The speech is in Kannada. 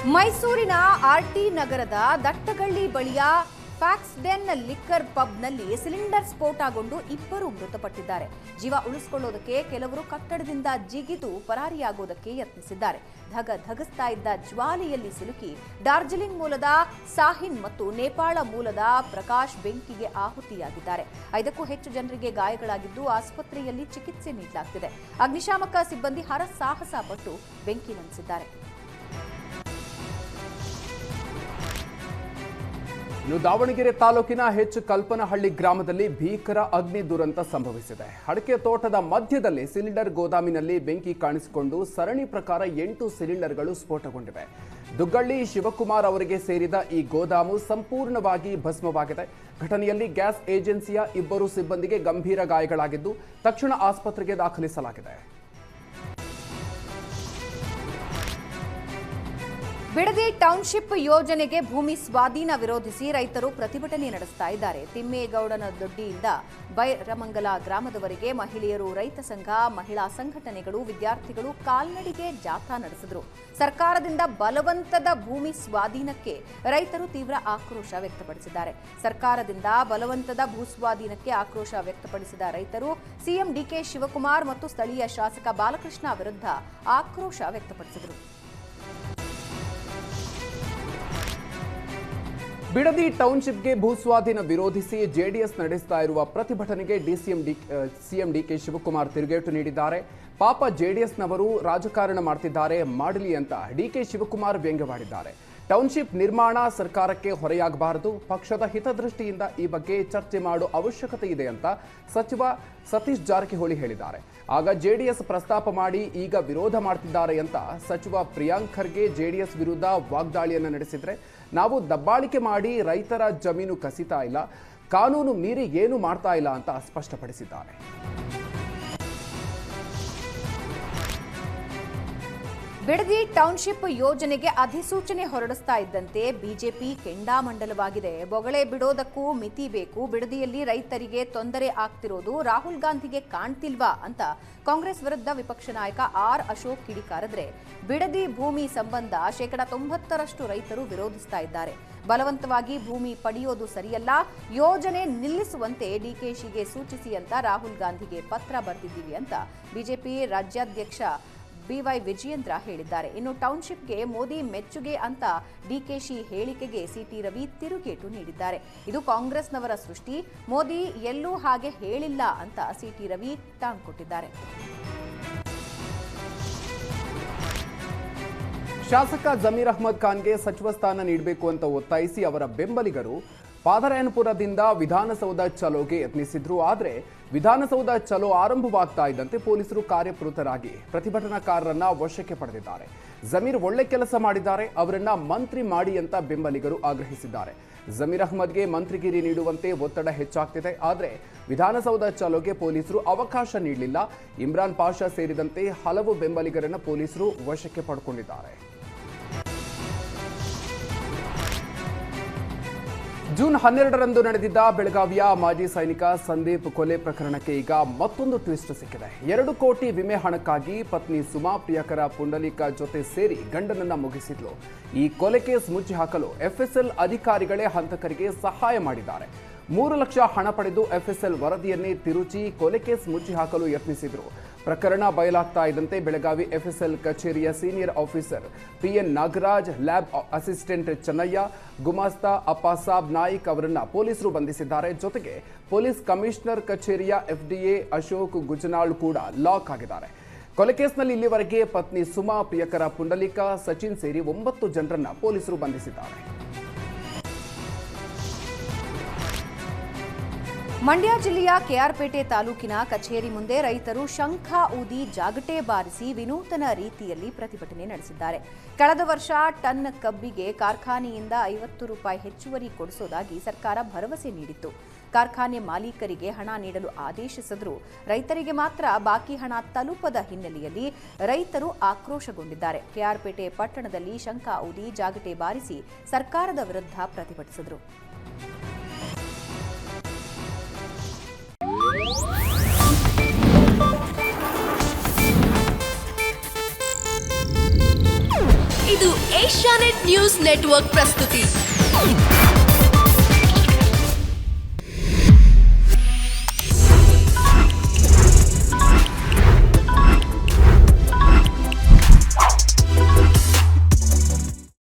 ಮೈಸೂರಿನ ಆರ್ಟಿ ನಗರದ ದಟ್ಟಗಳ್ಳಿ ಬಳಿಯ ಫ್ಯಾಕ್ಸ್ಡೆನ್ ಲಿಕ್ಕರ್ ಪಬ್ನಲ್ಲಿ ಸಿಲಿಂಡರ್ ಸ್ಫೋಟಗೊಂಡು ಇಬ್ಬರು ಮೃತಪಟ್ಟಿದ್ದಾರೆ. ಜೀವ ಉಳಿಸಿಕೊಳ್ಳೋದಕ್ಕೆ ಕೆಲವರು ಕಟ್ಟಡದಿಂದ ಜಿಗಿದು ಪರಾರಿಯಾಗೋದಕ್ಕೆ ಯತ್ನಿಸಿದ್ದಾರೆ. ಧಗಸ್ತಾ ಇದ್ದ ಜ್ವಾಲೆಯಲ್ಲಿ ಸಿಲುಕಿ ಡಾರ್ಜಿಲಿಂಗ್ ಮೂಲದ ಸಾಹಿನ್ ಮತ್ತು ನೇಪಾಳ ಮೂಲದ ಪ್ರಕಾಶ್ ಬೆಂಕಿಗೆ ಆಹುತಿಯಾಗಿದ್ದಾರೆ. 5ಕ್ಕೂ ಹೆಚ್ಚು ಜನರಿಗೆ ಗಾಯಗಳಾಗಿದ್ದು ಆಸ್ಪತ್ರೆಯಲ್ಲಿ ಚಿಕಿತ್ಸೆ ನೀಡಲಾಗುತ್ತಿದೆ. ಅಗ್ನಿಶಾಮಕ ಸಿಬ್ಬಂದಿ ಹರಸಾಹಸ ಪಟ್ಟು ಬೆಂಕಿ ನಂದಿಸಿದ್ದಾರೆ. ಇನ್ನು ದಾವಣಗೆರೆ ತಾಲೂಕಿನ ಕಲ್ಪನಹಳ್ಳಿ ಗ್ರಾಮದಲ್ಲಿ ಭೀಕರ ಅಗ್ನಿ ದುರಂತ ಸಂಭವಿಸಿದೆ. ಅಡಕೆ ತೋಟದ ಮಧ್ಯದಲ್ಲಿ ಸಿಲಿಂಡರ್ ಗೋದಾಮಿನಲ್ಲಿ ಬೆಂಕಿ ಕಾಣಿಸಿಕೊಂಡು ಸರಣಿ ಪ್ರಕಾರ 8 ಸಿಲಿಂಡರ್ಗಳು ಸ್ಫೋಟಗೊಂಡಿವೆ. ದುಗ್ಗಳ್ಳಿ ಶಿವಕುಮಾರ್ ಅವರಿಗೆ ಸೇರಿದ ಈ ಗೋದಾಮು ಸಂಪೂರ್ಣವಾಗಿ ಭಸ್ಮವಾಗಿದೆ. ಘಟನೆಯಲ್ಲಿ ಗ್ಯಾಸ್ ಏಜೆನ್ಸಿಯ 2 ಸಿಬ್ಬಂದಿಗೆ ಗಂಭೀರ ಗಾಯಗಳಾಗಿದ್ದು ತಕ್ಷಣ ಆಸ್ಪತ್ರೆಗೆ ದಾಖಲಿಸಲಾಗಿದೆ. ಬಿಡದಿ ಟೌನ್ಶಿಪ್ ಯೋಜನೆಗೆ ಭೂಮಿ ಸ್ವಾಧೀನ ವಿರೋಧಿಸಿ ರೈತರು ಪ್ರತಿಭಟನೆ ನಡೆಸ್ತಾ ಇದ್ದಾರೆ. ತಿಮ್ಮೇಗೌಡನ ದೊಡ್ಡಿಯಿಂದ ಬೈರಮಂಗಲ ಗ್ರಾಮದವರೆಗೆ ಮಹಿಳೆಯರು, ರೈತ ಸಂಘ, ಮಹಿಳಾ ಸಂಘಟನೆಗಳು, ವಿದ್ಯಾರ್ಥಿಗಳು ಕಾಲ್ನಡಿಗೆ ಜಾಥಾ ನಡೆಸಿದರು. ಸರ್ಕಾರದಿಂದ ಬಲವಂತದ ಭೂಮಿ ಸ್ವಾಧೀನಕ್ಕೆ ರೈತರು ತೀವ್ರ ಆಕ್ರೋಶ ವ್ಯಕ್ತಪಡಿಸಿದ್ದಾರೆ. ಸರ್ಕಾರದಿಂದ ಬಲವಂತದ ಭೂಸ್ವಾಧೀನಕ್ಕೆ ಆಕ್ರೋಶ ವ್ಯಕ್ತಪಡಿಸಿದ ರೈತರು ಸಿಎಂ ಡಿಕೆ ಶಿವಕುಮಾರ್ ಮತ್ತು ಸ್ಥಳೀಯ ಶಾಸಕ ಬಾಲಕೃಷ್ಣ ವಿರುದ್ಧ ಆಕ್ರೋಶ ವ್ಯಕ್ತಪಡಿಸಿದರು. ಬಿಡದಿ ಟೌನ್ಶಿಪ್ಗೆ ಭೂಸ್ವಾಧೀನ ವಿರೋಧಿಸಿ ಜೆಡಿಎಸ್ ನಡೆಸ್ತಾ ಇರುವ ಪ್ರತಿಭಟನೆಗೆ ಸಿಎಂ ಡಿಕೆ ಶಿವಕುಮಾರ್ ತಿರುಗೇಟು ನೀಡಿದ್ದಾರೆ. ಪಾಪ ಜೆಡಿಎಸ್ನವರು ರಾಜಕಾರಣ ಮಾಡ್ತಿದ್ದಾರೆ, ಮಾಡಲಿ ಅಂತ ಡಿಕೆ ಶಿವಕುಮಾರ್ ವ್ಯಂಗ್ಯವಾಡಿದ್ದಾರೆ. ಟೌನ್ಶಿಪ್ ನಿರ್ಮಾಣ ಸರ್ಕಾರಕ್ಕೆ ಹೊರೆಯಾಗಬಾರದು, ಪಕ್ಷದ ಹಿತದೃಷ್ಟಿಯಿಂದ ಈ ಬಗ್ಗೆ ಚರ್ಚೆ ಮಾಡುವ ಅವಶ್ಯಕತೆ ಇದೆ ಅಂತ ಸಚಿವ ಸತೀಶ್ ಜಾರಕಿಹೊಳಿ ಹೇಳಿದ್ದಾರೆ. ಆಗ ಜೆಡಿಎಸ್ ಪ್ರಸ್ತಾಪ ಮಾಡಿ ಈಗ ವಿರೋಧ ಮಾಡ್ತಿದ್ದಾರೆ ಅಂತ ಸಚಿವ ಪ್ರಿಯಾಂಕ್ ಖರ್ಗೆ ಜೆಡಿಎಸ್ ವಿರುದ್ಧ ವಾಗ್ದಾಳಿಯನ್ನು ನಡೆಸಿದ್ರೆ, ನಾವು ದಬ್ಬಾಳಿಕೆ ಮಾಡಿ ರೈತರ ಜಮೀನು ಕಸಿತಾ ಇಲ್ಲ, ಕಾನೂನು ಮೀರಿ ಏನು ಮಾಡ್ತಾ ಇಲ್ಲ ಅಂತ ಸ್ಪಷ್ಟಪಡಿಸಿದ್ದಾರೆ. ಬಿಡದಿ ಟೌನ್ಶಿಪ್ ಯೋಜನೆಗೆ ಅಧಿಸೂಚನೆ ಹೊರಡಿಸ್ತಾ ಇದ್ದಂತೆ ಬಿಜೆಪಿ ಕೆಂಡಾಮಂಡಲವಾಗಿದೆ. ಬೊಗಳೆ ಬಿಡೋದಕ್ಕೂ ಮಿತಿ ಬೇಕು, ಬಿಡದಿಯಲ್ಲಿ ರೈತರಿಗೆ ತೊಂದರೆ ಆಗ್ತಿರೋದು ರಾಹುಲ್ ಗಾಂಧಿಗೆ ಕಾಣ್ತಿಲ್ವಾ ಅಂತ ಕಾಂಗ್ರೆಸ್ ವಿರುದ್ಧ ವಿಪಕ್ಷ ನಾಯಕ ಆರ್ ಅಶೋಕ್ ಕಿಡಿಕಾರದ್ರೆ, ಬಿಡದಿ ಭೂಮಿ ಸಂಬಂಧ 90% ರೈತರು ವಿರೋಧಿಸ್ತಾ ಇದ್ದಾರೆ. ಬಲವಂತವಾಗಿ ಭೂಮಿ ಪಡೆಯೋದು ಸರಿಯಲ್ಲ, ಯೋಜನೆ ನಿಲ್ಲಿಸುವಂತೆ ಡಿಕೆಶಿಗೆ ಸೂಚಿಸಿ ಅಂತ ರಾಹುಲ್ ಗಾಂಧಿಗೆ ಪತ್ರ ಬರೆದಿದ್ದೀವಿ ಅಂತ ಬಿಜೆಪಿ ರಾಜ್ಯಾಧ್ಯಕ್ಷ ಬಿವೈ ವಿಜಯೇಂದ್ರ ಹೇಳಿದ್ದಾರೆ. ಇನ್ನು ಟೌನ್ಶಿಪ್ಗೆ ಮೋದಿ ಮೆಚ್ಚುಗೆ ಅಂತ ಡಿಕೆಶಿ ಹೇಳಿಕೆಗೆ ಸಿಟಿ ರವಿ ತಿರುಗೇಟು ನೀಡಿದ್ದಾರೆ. ಇದು ಕಾಂಗ್ರೆಸ್ನವರ ಸೃಷ್ಟಿ, ಮೋದಿ ಎಲ್ಲೂ ಹಾಗೆ ಹೇಳಿಲ್ಲ ಅಂತ ಸಿಟಿ ರವಿ ಟಾಂಗ್ ಕೊಟ್ಟಿದ್ದಾರೆ. ಶಾಸಕ ಜಮೀರ್ ಅಹ್ಮದ್ ಖಾನ್ಗೆ ಸಚಿವ ಸ್ಥಾನ ನೀಡಬೇಕು ಅಂತ ಒತ್ತಾಯಿಸಿ ಅವರ ಬೆಂಬಲಿಗರು ಪಾದರಾಯನಪುರದಿಂದ ವಿಧಾನಸೌಧ ಚಲೋಗೆ ಯತ್ನಿಸಿದ್ರು. ಆದರೆ ವಿಧಾನಸೌಧ ಚಲೋ ಆರಂಭವಾಗ್ತಾ ಇದ್ದಂತೆ ಪೊಲೀಸರು ಕಾರ್ಯಪ್ರವೃತ್ತರಾಗಿ ಪ್ರತಿಭಟನಾಕಾರರನ್ನ ವಶಕ್ಕೆ ಪಡೆದಿದ್ದಾರೆ. ಜಮೀರ್ ಒಳ್ಳೆ ಕೆಲಸ ಮಾಡಿದ್ದಾರೆ, ಅವರನ್ನ ಮಂತ್ರಿ ಮಾಡಿ ಅಂತ ಬೆಂಬಲಿಗರು ಆಗ್ರಹಿಸಿದ್ದಾರೆ. ಜಮೀರ್ ಅಹ್ಮದ್ಗೆ ಮಂತ್ರಿಗಿರಿ ನೀಡುವಂತೆ ಒತ್ತಡ ಹೆಚ್ಚಾಗ್ತಿದೆ. ಆದರೆ ವಿಧಾನಸೌಧ ಚಲೋಗೆ ಪೊಲೀಸರು ಅವಕಾಶ ನೀಡಲಿಲ್ಲ. ಇಮ್ರಾನ್ ಪಾಷಾ ಸೇರಿದಂತೆ ಹಲವು ಬೆಂಬಲಿಗರನ್ನ ಪೊಲೀಸರು ವಶಕ್ಕೆ ಪಡ್ಕೊಂಡಿದ್ದಾರೆ. ಜೂನ್ 12ರಂದು ನಡೆದಿದ್ದ ಬೆಳಗಾವಿಯ ಮಾಜಿ ಸೈನಿಕ ಸಂದೀಪ್ ಕೊಲೆ ಪ್ರಕರಣಕ್ಕೆ ಈಗ ಮತ್ತೊಂದು ಟ್ವಿಸ್ಟ್ ಸಿಕ್ಕಿದೆ. 2 ಕೋಟಿ ವಿಮೆ ಹಣಕ್ಕಾಗಿ ಪತ್ನಿ ಸುಮಾ ಪ್ರಿಯಕರ ಪುಂಡಲಿಕ ಜೊತೆ ಸೇರಿ ಗಂಡನನ್ನ ಮುಗಿಸಿದ್ಲು. ಈ ಕೊಲೆ ಕೇಸ್ ಮುಚ್ಚಿ ಹಾಕಲು ಎಫ್ಎಸ್ಎಲ್ ಅಧಿಕಾರಿಗಳೇ ಹಂತಕರಿಗೆ ಸಹಾಯ ಮಾಡಿದ್ದಾರೆ. 3 ಲಕ್ಷ ಹಣ ಪಡೆದು ಎಫ್ಎಸ್ಎಲ್ ವರದಿಯನ್ನೇ ತಿರುಚಿ ಕೊಲೆ ಕೇಸ್ ಮುಚ್ಚಿ ಹಾಕಲು ಯತ್ನಿಸಿದ್ರು. ಪ್ರಕರಣ ಬಯಲಾಗ್ತಾ ಇದ್ದಂತೆ ಬೆಳಗಾವಿ ಎಫ್ಎಸ್ಎಲ್ ಕಚೇರಿಯ senior officer P N Nagaraj, lab assistant Chennayya, ಗುಮಾಸ್ತಾ ಅಪ್ಪಾಸಾಬ್ ನಾಯ್ಕ್ ಅವರನ್ನ ಪೊಲೀಸರು ಬಂಧಿಸಿದ್ದಾರೆ. ಜೊತೆಗೆ ಪೊಲೀಸ್ ಕಮಿಷನರ್ ಕಚೇರಿಯ ಎಫ್ಡಿಎ ಅಶೋಕ್ ಗುಜನಾಳ್ ಕೂಡ ಲಾಕ್ ಆಗಿದ್ದಾರೆ. ಕೊಲೆ ಕೇಸ್ನಲ್ಲಿ ಇಲ್ಲಿವರೆಗೆ ಪತ್ನಿ ಸುಮಾ, ಪ್ರಿಯಕರ ಪುಂಡಲಿಕ, ಸಚಿನ್ ಸೇರಿ 9 ಜನರನ್ನ ಪೊಲೀಸರು ಬಂಧಿಸಿದ್ದಾರೆ. ಮಂಡ್ಯ ಜಿಲ್ಲೆಯ ಕೆಆರ್ಪೇಟೆ ತಾಲೂಕಿನ ಕಚೇರಿ ಮುಂದೆ ರೈತರು ಶಂಖ ಊದಿ ಜಾಗಟೆ ಬಾರಿಸಿ ವಿನೂತನ ರೀತಿಯಲ್ಲಿ ಪ್ರತಿಭಟನೆ ನಡೆಸಿದ್ದಾರೆ. ಕಳೆದ ವರ್ಷ ಟನ್ ಕಬ್ಬಿಗೆ ಕಾರ್ಖಾನೆಯಿಂದ 50 ರೂಪಾಯಿ ಹೆಚ್ಚುವರಿ ಕೊಡಿಸೋದಾಗಿ ಸರ್ಕಾರ ಭರವಸೆ ನೀಡಿತ್ತು. ಕಾರ್ಖಾನೆ ಮಾಲೀಕರಿಗೆ ಹಣ ನೀಡಲು ಆದೇಶಿಸಿದರೂ ರೈತರಿಗೆ ಮಾತ್ರ ಬಾಕಿ ಹಣ ತಲುಪದ ಹಿನ್ನೆಲೆಯಲ್ಲಿ ರೈತರು ಆಕ್ರೋಶಗೊಂಡಿದ್ದಾರೆ. ಕೆಆರ್ಪೇಟೆ ಪಟ್ಟಣದಲ್ಲಿ ಶಂಖ ಊದಿ ಜಾಗಟೆ ಬಾರಿಸಿ ಸರ್ಕಾರದ ವಿರುದ್ಧ ಪ್ರತಿಭಟಿಸಿದರು. ಇದು ಏಷ್ಯಾನೆಟ್ ನ್ಯೂಸ್ ನೆಟ್ವರ್ಕ್ ಪ್ರಸ್ತುತಿ.